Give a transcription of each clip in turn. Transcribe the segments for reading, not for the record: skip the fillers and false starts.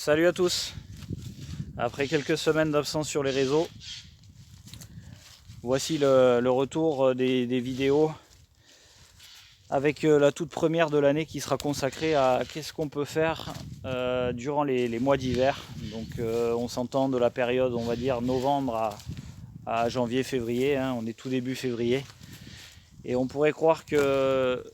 Salut à tous. Après quelques semaines d'absence sur les réseaux, voici le retour des vidéos avec la toute première de l'année qui sera consacrée à qu'est-ce qu'on peut faire durant les mois d'hiver. Donc on s'entend de la période, on va dire novembre à janvier-février, hein, on est tout début février. Et on pourrait croire que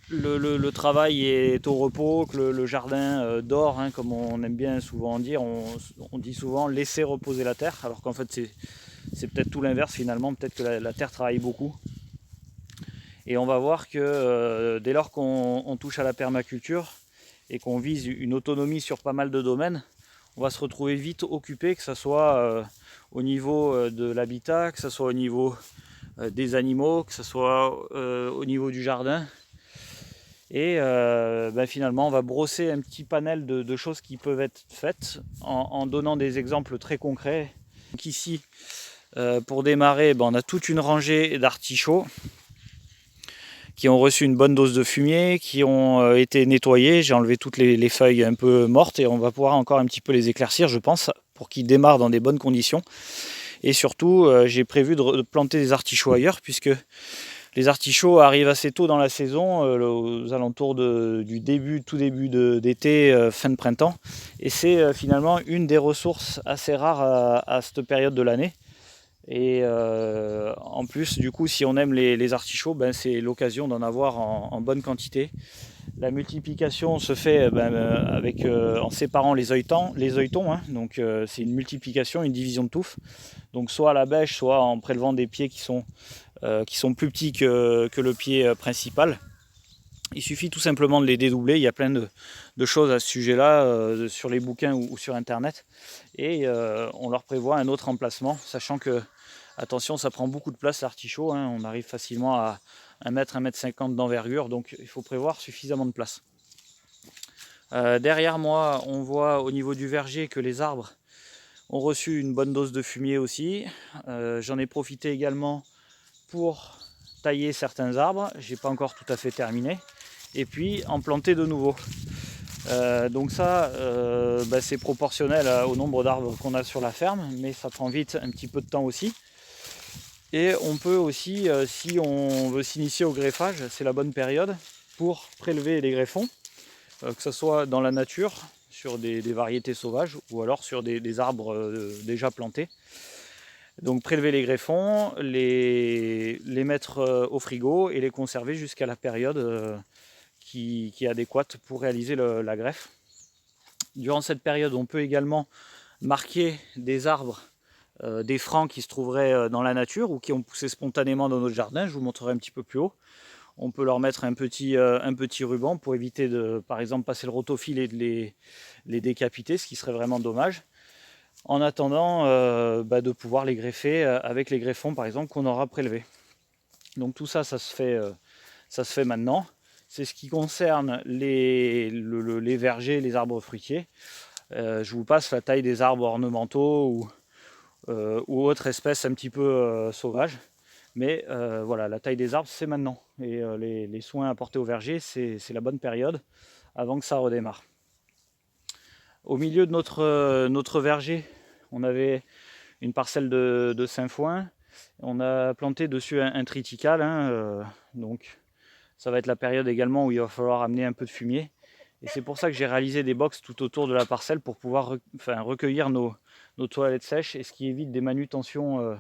le travail est au repos, que le jardin dort, hein, comme on aime bien souvent dire. On dit souvent laisser reposer la terre, alors qu'en fait c'est peut-être tout l'inverse finalement. Peut-être que la terre travaille beaucoup. Et on va voir que dès lors qu'on touche à la permaculture et qu'on vise une autonomie sur pas mal de domaines, on va se retrouver vite occupé, que ce soit au niveau de l'habitat, que ce soit au niveau des animaux, que ce soit au niveau du jardin. Et finalement, on va brosser un petit panel de choses qui peuvent être faites en donnant des exemples très concrets. Donc ici, pour démarrer, on a toute une rangée d'artichauts qui ont reçu une bonne dose de fumier, qui ont été nettoyés. J'ai enlevé toutes les feuilles un peu mortes et on va pouvoir encore un petit peu les éclaircir, je pense, pour qu'ils démarrent dans des bonnes conditions. Et surtout, j'ai prévu de planter des artichauts ailleurs, puisque les artichauts arrivent assez tôt dans la saison, aux alentours du tout début d'été, fin de printemps. Et c'est finalement une des ressources assez rares à cette période de l'année. Et en plus, du coup, si on aime les artichauts, c'est l'occasion d'en avoir en bonne quantité. La multiplication se fait en séparant les œilletons, hein. Donc c'est une multiplication, une division de touffe. Donc soit à la bêche, soit en prélevant des pieds qui sont plus petits que le pied principal. Il suffit tout simplement de les dédoubler. Il y a plein de choses à ce sujet-là sur les bouquins ou sur internet. Et on leur prévoit un autre emplacement, sachant que, attention, ça prend beaucoup de place l'artichaut, hein. On arrive facilement à 1 mètre, 1,50 m d'envergure, donc il faut prévoir suffisamment de place. Derrière moi, on voit au niveau du verger que les arbres ont reçu une bonne dose de fumier aussi. J'en ai profité également pour tailler certains arbres, j'ai pas encore tout à fait terminé, et puis en planter de nouveaux. Donc ça, c'est proportionnel au nombre d'arbres qu'on a sur la ferme, mais ça prend vite un petit peu de temps aussi. Et on peut aussi, si on veut s'initier au greffage, c'est la bonne période pour prélever les greffons, que ce soit dans la nature, sur des variétés sauvages, ou alors sur des arbres déjà plantés. Donc prélever les greffons, les mettre au frigo et les conserver jusqu'à la période qui est adéquate pour réaliser la greffe. Durant cette période, on peut également marquer des arbres, des francs qui se trouveraient dans la nature ou qui ont poussé spontanément dans notre jardin. Je vous montrerai un petit peu plus haut. On peut leur mettre un petit ruban pour éviter de, par exemple, passer le rotofil et de les décapiter, ce qui serait vraiment dommage. En attendant de pouvoir les greffer avec les greffons, par exemple, qu'on aura prélevés. Donc tout ça, ça se fait maintenant. C'est ce qui concerne les vergers, les arbres fruitiers. Je vous passe la taille des arbres ornementaux ou autres espèces un petit peu sauvages. Mais voilà, la taille des arbres, c'est maintenant. Et les soins apportés au verger, c'est la bonne période avant que ça redémarre. Au milieu de notre verger, on avait une parcelle de sainfoin. On a planté dessus un triticale, hein, donc ça va être la période également où il va falloir amener un peu de fumier. Et c'est pour ça que j'ai réalisé des box tout autour de la parcelle pour pouvoir recueillir nos toilettes sèches, et ce qui évite des manutentions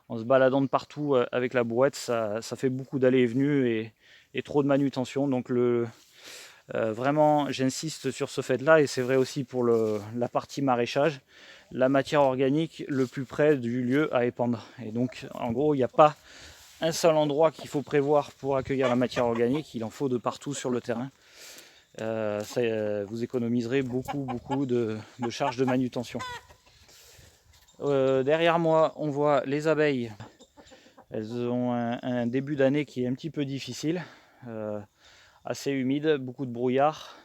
en se baladant de partout avec la brouette. Ça fait beaucoup d'allées et venues et trop de manutention. Donc vraiment, j'insiste sur ce fait-là, et c'est vrai aussi pour la partie maraîchage, la matière organique le plus près du lieu à épandre. Et donc, en gros, il n'y a pas un seul endroit qu'il faut prévoir pour accueillir la matière organique, il en faut de partout sur le terrain. Vous économiserez beaucoup de charges de manutention. Derrière moi, on voit les abeilles. Elles ont un début d'année qui est un petit peu difficile. Assez humide, beaucoup de brouillard,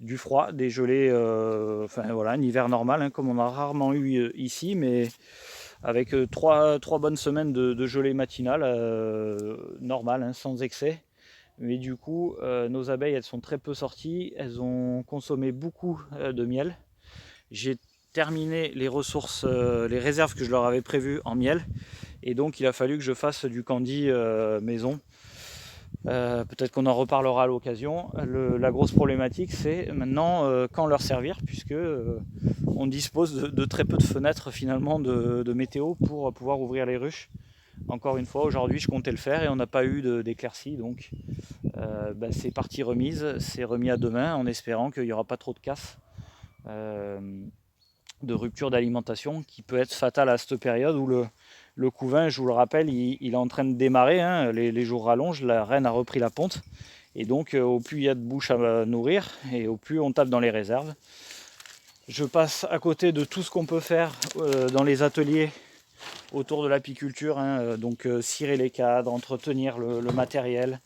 du froid, des gelées, un hiver normal, hein, comme on a rarement eu ici, mais avec trois bonnes semaines de gelée matinale, normale, hein, sans excès. Mais du coup, nos abeilles, elles sont très peu sorties. Elles ont consommé beaucoup de miel. J'ai terminé les ressources, les réserves que je leur avais prévues en miel. Et donc, il a fallu que je fasse du candy maison. Peut-être qu'on en reparlera à l'occasion. La grosse problématique, c'est maintenant quand leur servir, puisque on dispose de très peu de fenêtres finalement de météo pour pouvoir ouvrir les ruches. Encore une fois, aujourd'hui, je comptais le faire et on n'a pas eu d'éclaircie, donc c'est partie remise, c'est remis à demain en espérant qu'il n'y aura pas trop de casse, de rupture d'alimentation qui peut être fatale à cette période où le couvain, je vous le rappelle, il est en train de démarrer, hein, les jours rallongent, la reine a repris la ponte, et donc au plus il y a de bouches à nourrir, et au plus on tape dans les réserves. Je passe à côté de tout ce qu'on peut faire dans les ateliers autour de l'apiculture, hein, donc cirer les cadres, entretenir le matériel,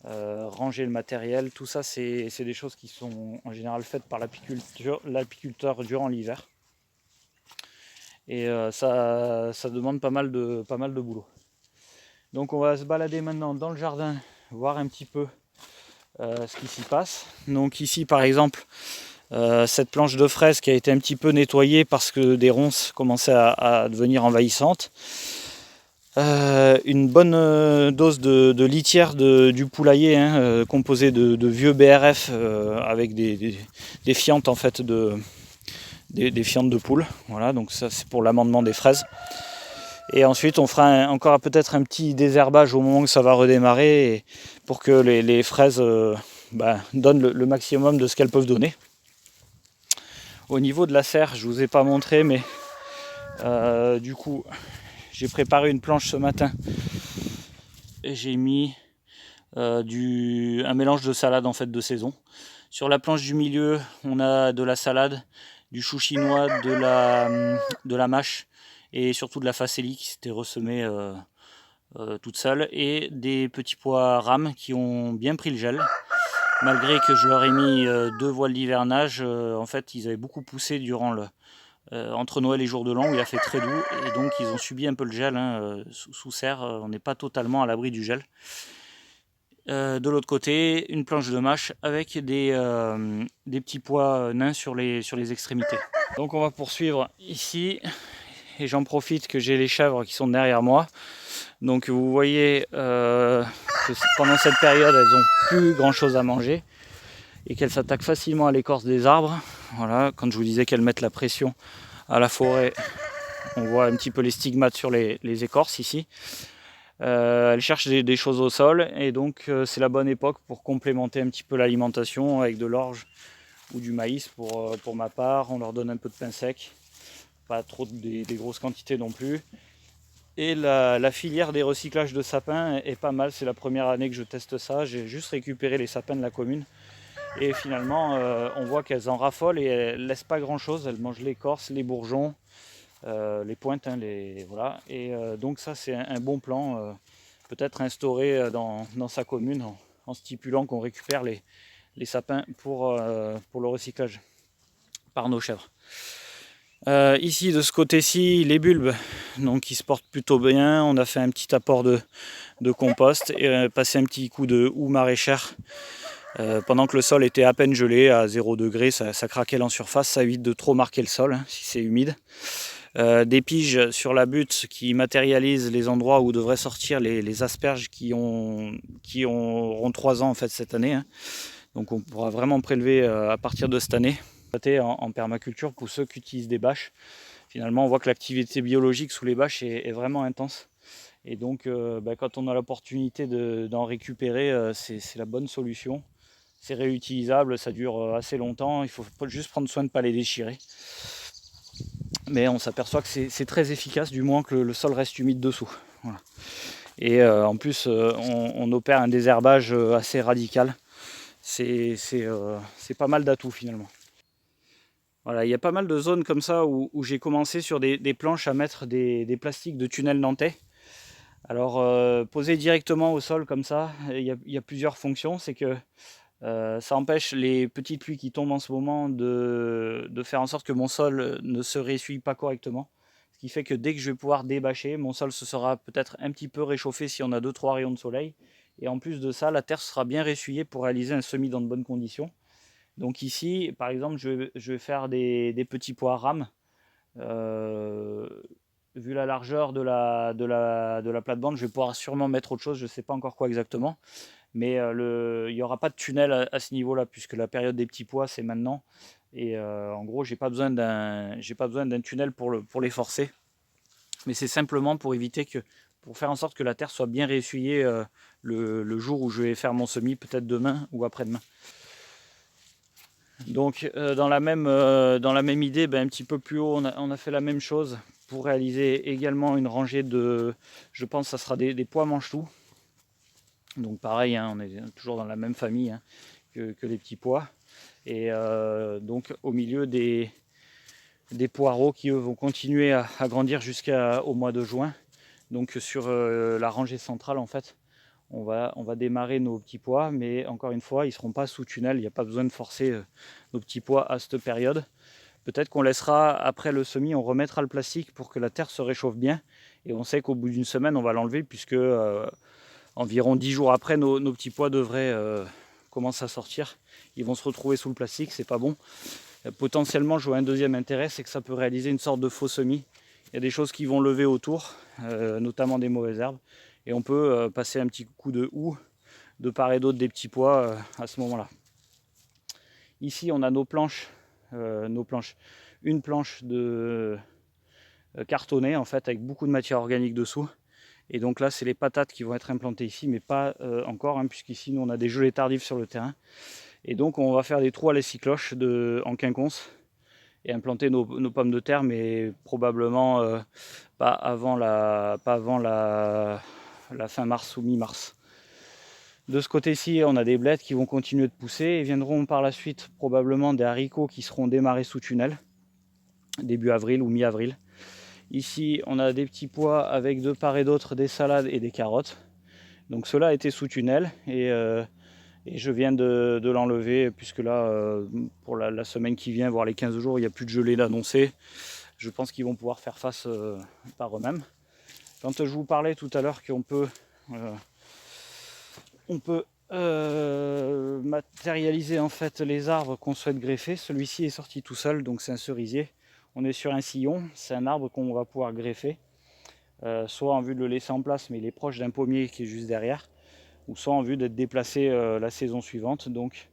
ranger le matériel, tout ça c'est des choses qui sont en général faites par l'apiculteur durant l'hiver. Et ça demande pas mal de boulot. Donc on va se balader maintenant dans le jardin, voir un petit peu ce qui s'y passe. Donc ici par exemple, cette planche de fraise qui a été un petit peu nettoyée parce que des ronces commençaient à devenir envahissantes. Une bonne dose de litière du poulailler, hein, composée de vieux BRF avec des fientes en fait des fientes de poule. Voilà, donc ça c'est pour l'amendement des fraises. Et ensuite on fera encore peut-être un petit désherbage au moment où ça va redémarrer pour que les fraises donnent le maximum de ce qu'elles peuvent donner. Au niveau de la serre, je ne vous ai pas montré, mais du coup j'ai préparé une planche ce matin et j'ai mis un mélange de salade en fait de saison. Sur la planche du milieu, on a de la salade, du chou chinois, de la mâche et surtout de la facélie qui s'était ressemée toute seule, et des petits pois rames qui ont bien pris le gel. Malgré que je leur ai mis 2 voiles d'hivernage, en fait ils avaient beaucoup poussé durant entre Noël et jour de l'an où il a fait très doux, et donc ils ont subi un peu le gel, hein, sous serre, on n'est pas totalement à l'abri du gel. De l'autre côté, une planche de mâche avec des petits pois nains sur les extrémités. Donc on va poursuivre ici, et j'en profite que j'ai les chèvres qui sont derrière moi. Donc vous voyez que pendant cette période, elles n'ont plus grand chose à manger et qu'elles s'attaquent facilement à l'écorce des arbres. Voilà, quand je vous disais qu'elles mettent la pression à la forêt, on voit un petit peu les stigmates sur les écorces ici. Elles cherchent des choses au sol, et donc c'est la bonne époque pour complémenter un petit peu l'alimentation avec de l'orge ou du maïs pour ma part. On leur donne un peu de pain sec, pas trop des grosses quantités non plus. Et la filière des recyclages de sapins est pas mal, c'est la première année que je teste ça. J'ai juste récupéré les sapins de la commune et finalement on voit qu'elles en raffolent et elles laissent pas grand chose. Elles mangent l'écorce, les bourgeons, les pointes, hein, voilà. Et donc ça c'est un bon plan, peut-être instauré dans sa commune en stipulant qu'on récupère les sapins pour le recyclage par nos chèvres. Ici de ce côté-ci, les bulbes, donc ils se portent plutôt bien. On a fait un petit apport de compost et passé un petit coup de houe maraîchère pendant que le sol était à peine gelé à 0 degré. Ça craquelle en surface, ça évite de trop marquer le sol, hein, si c'est humide. Des piges sur la butte qui matérialisent les endroits où devraient sortir les asperges qui auront 3 ans en fait cette année, hein. Donc on pourra vraiment prélever à partir de cette année. En permaculture, pour ceux qui utilisent des bâches, finalement on voit que l'activité biologique sous les bâches est vraiment intense, et donc quand on a l'opportunité d'en récupérer, c'est la bonne solution. C'est réutilisable, ça dure assez longtemps, il faut juste prendre soin de ne pas les déchirer, mais on s'aperçoit que c'est très efficace, du moins que le sol reste humide dessous. Voilà. Et en plus on opère un désherbage assez radical. C'est pas mal d'atouts finalement. Voilà, il y a pas mal de zones comme ça où j'ai commencé sur des planches à mettre des plastiques de tunnel nantais. Alors poser directement au sol comme ça, il y a plusieurs fonctions. C'est que ça empêche les petites pluies qui tombent en ce moment de faire en sorte que mon sol ne se réessuie pas correctement. Ce qui fait que dès que je vais pouvoir débâcher, mon sol se sera peut-être un petit peu réchauffé si on a 2-3 rayons de soleil. Et en plus de ça, la terre sera bien ressuyée pour réaliser un semis dans de bonnes conditions. Donc ici, par exemple, je vais faire des petits pois rames. Vu la largeur de la plate-bande, je vais pouvoir sûrement mettre autre chose, je ne sais pas encore quoi exactement. Mais il n'y aura pas de tunnel à ce niveau-là, puisque la période des petits pois, c'est maintenant. Et en gros, j'ai pas besoin d'un tunnel pour les forcer. Mais c'est simplement pour faire en sorte que la terre soit bien réessuyée le jour où je vais faire mon semis, peut-être demain ou après-demain. Donc dans la même idée, un petit peu plus haut, on a fait la même chose pour réaliser également une rangée de, je pense que ça sera des pois mange-tout. Donc pareil, hein, on est toujours dans la même famille hein, que les petits pois. Et donc au milieu des poireaux qui eux vont continuer à grandir jusqu'au mois de juin. Donc sur la rangée centrale en fait, on va démarrer nos petits pois, mais encore une fois, ils ne seront pas sous tunnel, il n'y a pas besoin de forcer nos petits pois à cette période. Peut-être qu'on laissera, après le semis, on remettra le plastique pour que la terre se réchauffe bien. Et on sait qu'au bout d'une semaine, on va l'enlever, puisque environ 10 jours après, nos petits pois devraient commencer à sortir. Ils vont se retrouver sous le plastique, c'est pas bon. Potentiellement, je vois un deuxième intérêt, c'est que ça peut réaliser une sorte de faux semis. Il y a des choses qui vont lever autour, notamment des mauvaises herbes. Et on peut passer un petit coup de houe de part et d'autre des petits pois à ce moment-là. Ici, on a nos planches. Une planche de cartonnée en fait, avec beaucoup de matière organique dessous. Et donc là, c'est les patates qui vont être implantées ici, mais pas encore, hein, puisqu'ici, nous, on a des gelées tardives sur le terrain. Et donc, on va faire des trous à l'essie-cloche en quinconce et implanter nos pommes de terre, mais probablement pas avant la fin mars ou mi-mars. De ce côté-ci, on a des blettes qui vont continuer de pousser et viendront par la suite probablement des haricots qui seront démarrés sous tunnel, début avril ou mi-avril. Ici, on a des petits pois avec de part et d'autre des salades et des carottes. Donc cela a été sous tunnel et je viens de l'enlever puisque là, pour la semaine qui vient, voire les 15 jours, il n'y a plus de gelée d'annoncer. Je pense qu'ils vont pouvoir faire face par eux-mêmes. Quand je vous parlais tout à l'heure qu'on peut matérialiser en fait les arbres qu'on souhaite greffer, celui-ci est sorti tout seul, donc c'est un cerisier. On est sur un sillon, c'est un arbre qu'on va pouvoir greffer, soit en vue de le laisser en place, mais il est proche d'un pommier qui est juste derrière, ou soit en vue d'être déplacé la saison suivante. Donc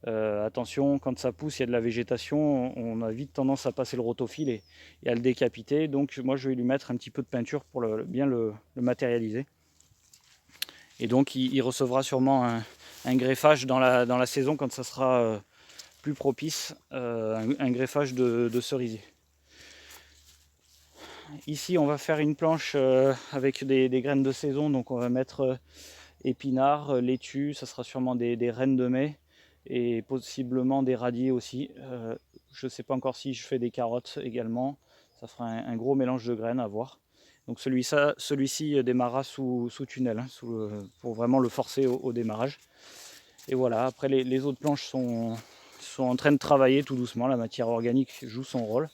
attention, quand ça pousse, il y a de la végétation, on a vite tendance à passer le rotofil et à le décapiter. Donc moi je vais lui mettre un petit peu de peinture pour bien le matérialiser. Et donc il recevra sûrement un greffage dans la saison quand ça sera plus propice, un greffage de cerisier. Ici on va faire une planche avec des graines de saison, donc on va mettre épinards, laitue, ça sera sûrement des rennes de mai et possiblement des radis aussi. Je ne sais pas encore si je fais des carottes également, ça fera un gros mélange de graines à voir. Donc celui-ci démarrera sous tunnel, hein, pour vraiment le forcer au démarrage. Et voilà, après les autres planches sont en train de travailler tout doucement, la matière organique joue son rôle.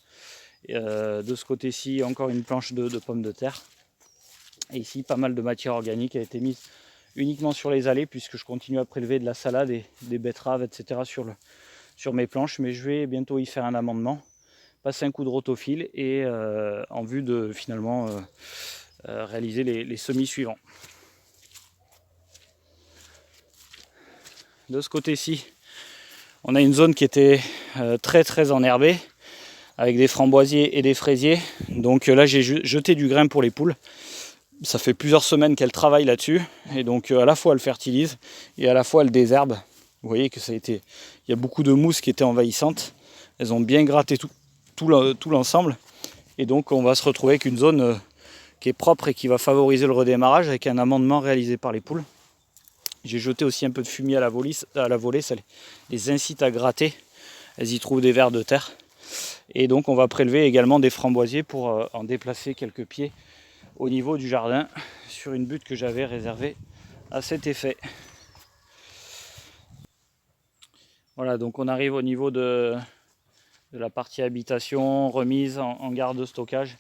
Et, de ce côté-ci, encore une planche de pommes de terre. Et ici, pas mal de matière organique a été mise uniquement sur les allées, puisque je continue à prélever de la salade et des betteraves, etc. sur mes planches. Mais je vais bientôt y faire un amendement, passer un coup de rotofil et en vue de finalement réaliser les semis suivants. De ce côté-ci, on a une zone qui était très très enherbée, avec des framboisiers et des fraisiers. Donc là, j'ai jeté du grain pour les poules. Ça fait plusieurs semaines qu'elles travaillent là-dessus, et donc à la fois elles fertilisent et à la fois elles désherbent. Vous voyez que il y a beaucoup de mousse qui était envahissante. Elles ont bien gratté tout l'ensemble, et donc on va se retrouver avec une zone qui est propre et qui va favoriser le redémarrage avec un amendement réalisé par les poules. J'ai jeté aussi un peu de fumier à la volée, ça les incite à gratter. Elles y trouvent des vers de terre. Et donc on va prélever également des framboisiers pour en déplacer quelques pieds au niveau du jardin sur une butte que j'avais réservée à cet effet. Voilà, donc on arrive au niveau de la partie habitation, remise en garde de stockage.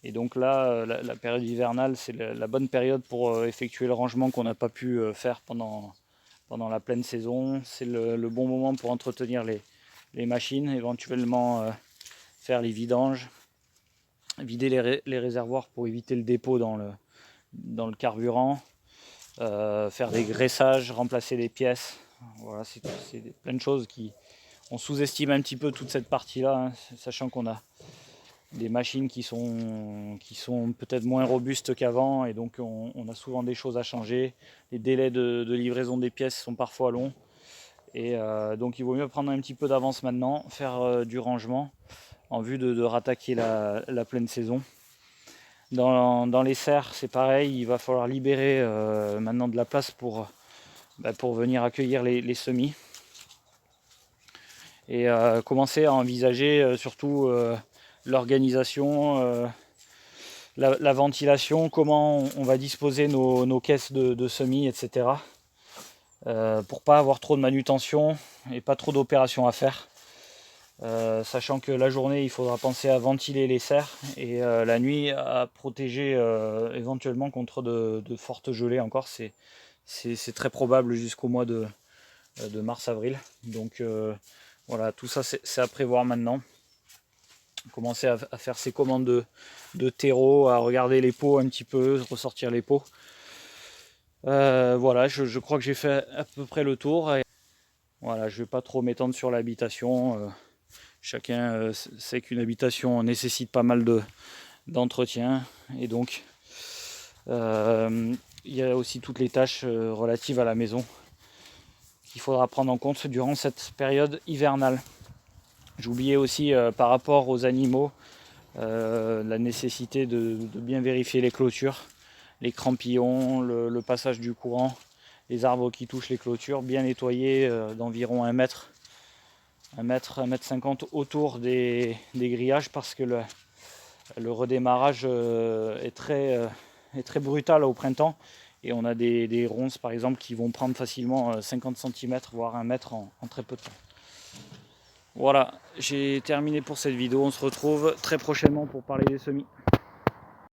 Et donc là, la période hivernale, c'est la bonne période pour effectuer le rangement qu'on n'a pas pu faire pendant la pleine saison. C'est le bon moment pour entretenir les machines, éventuellement faire les vidanges, vider les réservoirs pour éviter le dépôt dans le carburant, faire des graissages, remplacer les pièces. Voilà, c'est plein de choses on sous-estime un petit peu toute cette partie-là, hein, sachant qu'on a des machines qui sont peut-être moins robustes qu'avant, et donc on a souvent des choses à changer. Les délais de livraison des pièces sont parfois longs, et donc il vaut mieux prendre un petit peu d'avance maintenant, faire du rangement en vue de rattaquer la pleine saison. Dans les serres, c'est pareil, il va falloir libérer maintenant de la place pour venir accueillir les semis, et commencer à envisager surtout l'organisation, la ventilation, comment on va disposer nos caisses de semis, etc. Pour pas avoir trop de manutention et pas trop d'opérations à faire. Sachant que la journée, il faudra penser à ventiler les serres, et la nuit à protéger éventuellement contre de fortes gelées encore. C'est très probable jusqu'au mois de mars-avril. Donc voilà, tout ça c'est à prévoir maintenant. Commencer à faire ses commandes de terreau, à regarder les pots un petit peu, ressortir les pots. Voilà, je crois que j'ai fait à peu près le tour. Et voilà, je ne vais pas trop m'étendre sur l'habitation. Chacun sait qu'une habitation nécessite pas mal d'entretien. Et donc, il y a aussi toutes les tâches relatives à la maison qu'il faudra prendre en compte durant cette période hivernale. J'oubliais aussi par rapport aux animaux, la nécessité de bien vérifier les clôtures, les crampillons, le passage du courant, les arbres qui touchent les clôtures, bien nettoyer d'environ 1 mètre, 1 mètre 50 autour des grillages, parce que le redémarrage est très brutal au printemps, et on a des ronces par exemple qui vont prendre facilement 50 cm voire 1 mètre en très peu de temps. Voilà, j'ai terminé pour cette vidéo. On se retrouve très prochainement pour parler des semis.